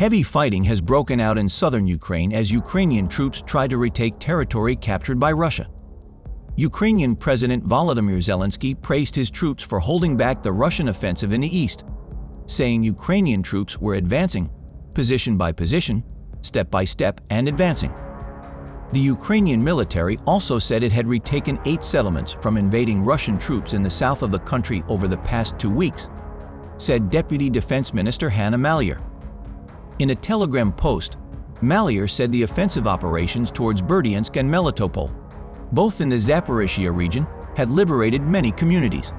Heavy fighting has broken out in southern Ukraine as Ukrainian troops try to retake territory captured by Russia. Ukrainian President Volodymyr Zelensky praised his troops for holding back the Russian offensive in the east, saying Ukrainian troops were advancing, position by position, step by step, and advancing. The Ukrainian military also said it had retaken 8 settlements from invading Russian troops in the south of the country over the past 2 weeks, said Deputy Defense Minister Hanna Maliar. In a Telegram post, Maliar said the offensive operations towards Berdyansk and Melitopol, both in the Zaporizhzhia region, had liberated many communities.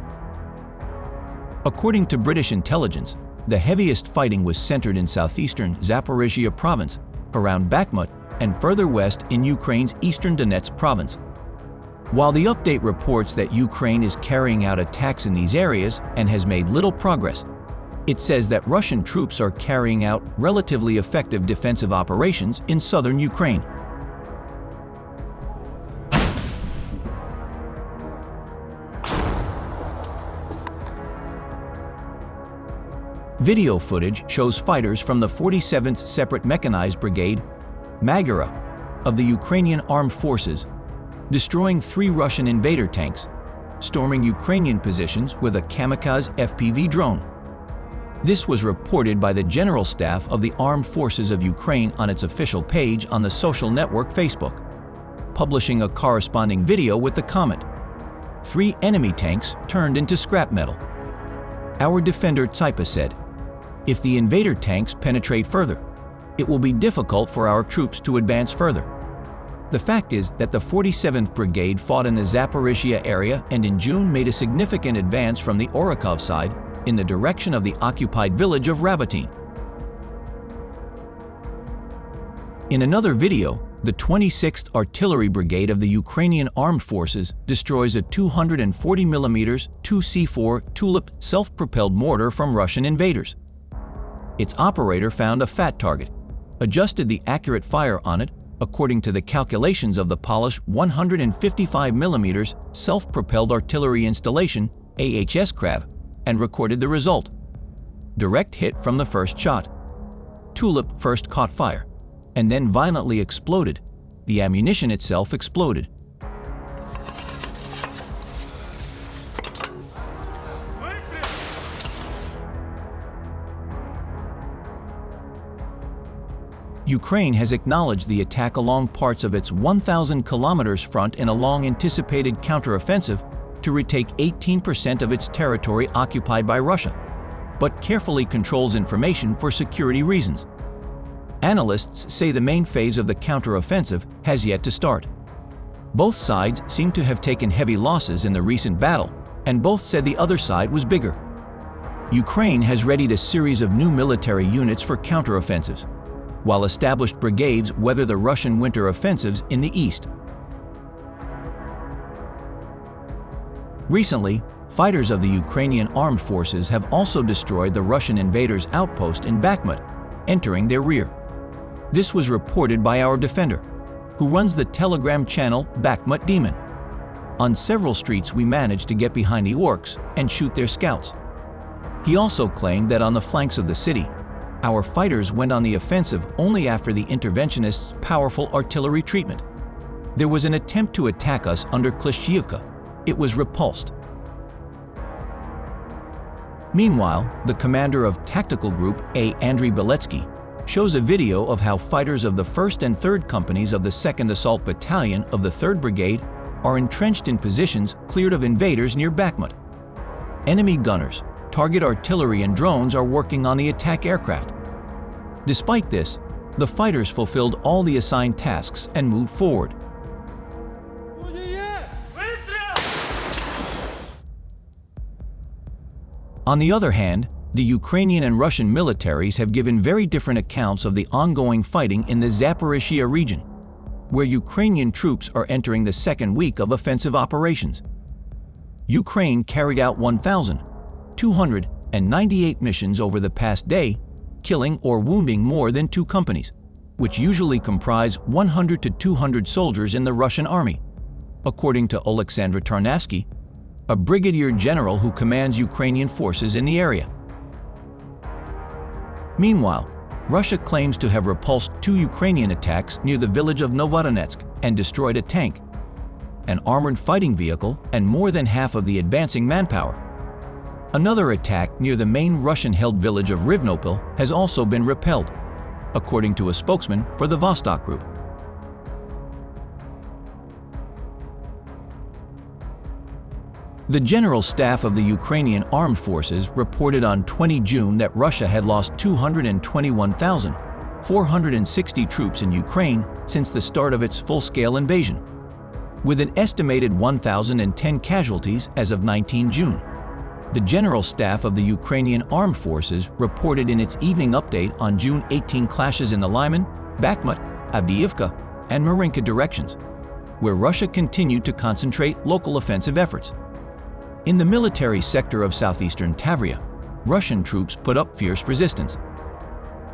According to British intelligence, the heaviest fighting was centered in southeastern Zaporizhzhia province, around Bakhmut, and further west in Ukraine's eastern Donetsk province. While the update reports that Ukraine is carrying out attacks in these areas and has made little progress, it says that Russian troops are carrying out relatively effective defensive operations in southern Ukraine. Video footage shows fighters from the 47th Separate Mechanized Brigade, Magura, of the Ukrainian Armed Forces, destroying 3 Russian invader tanks, storming Ukrainian positions with a kamikaze FPV drone. This was reported by the General Staff of the Armed Forces of Ukraine on its official page on the social network Facebook, publishing a corresponding video with the comment, "3 enemy tanks turned into scrap metal." Our defender Tsipa said, "If the invader tanks penetrate further, it will be difficult for our troops to advance further." The fact is that the 47th Brigade fought in the Zaporizhzhia area and in June made a significant advance from the Orakov side in the direction of the occupied village of Rabotin. In another video, the 26th Artillery Brigade of the Ukrainian Armed Forces destroys a 240mm 2C4 Tulip self-propelled mortar from Russian invaders. Its operator found a fat target, adjusted the accurate fire on it according to the calculations of the Polish 155mm self-propelled artillery installation AHS Krab, and recorded the result. Direct hit from the first shot. Tulip first caught fire, and then violently exploded. The ammunition itself exploded. Ukraine has acknowledged the attack along parts of its 1,000 kilometers front in a long-anticipated counteroffensive to retake 18% of its territory occupied by Russia, but carefully controls information for security reasons. Analysts say the main phase of the counteroffensive has yet to start. Both sides seem to have taken heavy losses in the recent battle, and both said the other side was bigger. Ukraine has readied a series of new military units for counteroffensives, while established brigades weather the Russian winter offensives in the east. Recently, fighters of the Ukrainian Armed Forces have also destroyed the Russian invaders' outpost in Bakhmut, entering their rear. This was reported by our defender, who runs the Telegram channel Bakhmut Demon. On several streets we managed to get behind the orcs and shoot their scouts. He also claimed that on the flanks of the city, our fighters went on the offensive only after the interventionists' powerful artillery treatment. There was an attempt to attack us under Klishchiivka. It was repulsed. Meanwhile, the commander of Tactical Group A, Andriy Biletskyi, shows a video of how fighters of the 1st and 3rd Companies of the 2nd Assault Battalion of the 3rd Brigade are entrenched in positions cleared of invaders near Bakhmut. Enemy gunners, target artillery and drones are working on the attack aircraft. Despite this, the fighters fulfilled all the assigned tasks and moved forward. On the other hand, the Ukrainian and Russian militaries have given very different accounts of the ongoing fighting in the Zaporizhzhia region, where Ukrainian troops are entering the 2nd week of offensive operations. Ukraine carried out 1,298 missions over the past day, killing or wounding more than 2 companies, which usually comprise 100 to 200 soldiers in the Russian army, according to Oleksandr Tarnavsky, a brigadier general who commands Ukrainian forces in the area. Meanwhile, Russia claims to have repulsed 2 Ukrainian attacks near the village of Novodonetsk and destroyed a tank, an armored fighting vehicle, and more than half of the advancing manpower. Another attack near the main Russian-held village of Rivnopil has also been repelled, according to a spokesman for the Vostok Group. The General Staff of the Ukrainian Armed Forces reported on 20 June that Russia had lost 221,460 troops in Ukraine since the start of its full-scale invasion, with an estimated 1,010 casualties as of 19 June. The General Staff of the Ukrainian Armed Forces reported in its evening update on June 18 clashes in the Lyman, Bakhmut, Avdiivka, and Marinka directions, where Russia continued to concentrate local offensive efforts. In the military sector of southeastern Tavria, Russian troops put up fierce resistance.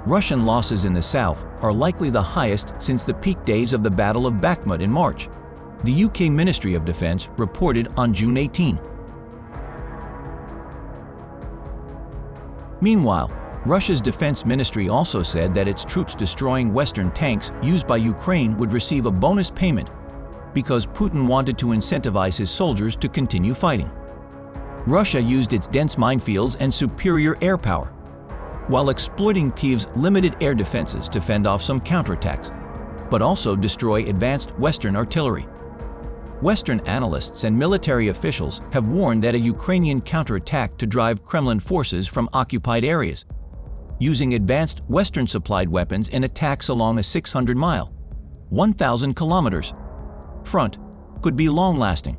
Russian losses in the south are likely the highest since the peak days of the Battle of Bakhmut in March, the UK Ministry of Defence reported on June 18. Meanwhile, Russia's Defense Ministry also said that its troops destroying Western tanks used by Ukraine would receive a bonus payment because Putin wanted to incentivize his soldiers to continue fighting. Russia used its dense minefields and superior air power, while exploiting Kyiv's limited air defenses to fend off some counterattacks, but also destroy advanced Western artillery. Western analysts and military officials have warned that a Ukrainian counterattack to drive Kremlin forces from occupied areas, using advanced Western-supplied weapons in attacks along a 600-mile, 1,000 kilometers front, could be long-lasting.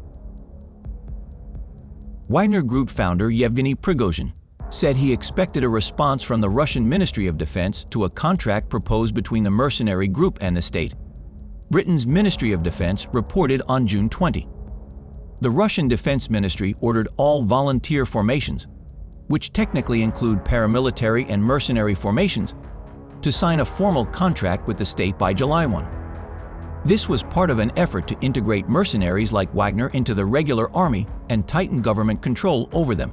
Wagner Group founder Yevgeny Prigozhin said he expected a response from the Russian Ministry of Defense to a contract proposed between the mercenary group and the state. Britain's Ministry of Defense reported on June 20. The Russian Defense Ministry ordered all volunteer formations, which technically include paramilitary and mercenary formations, to sign a formal contract with the state by July 1. This was part of an effort to integrate mercenaries like Wagner into the regular army and tighten government control over them.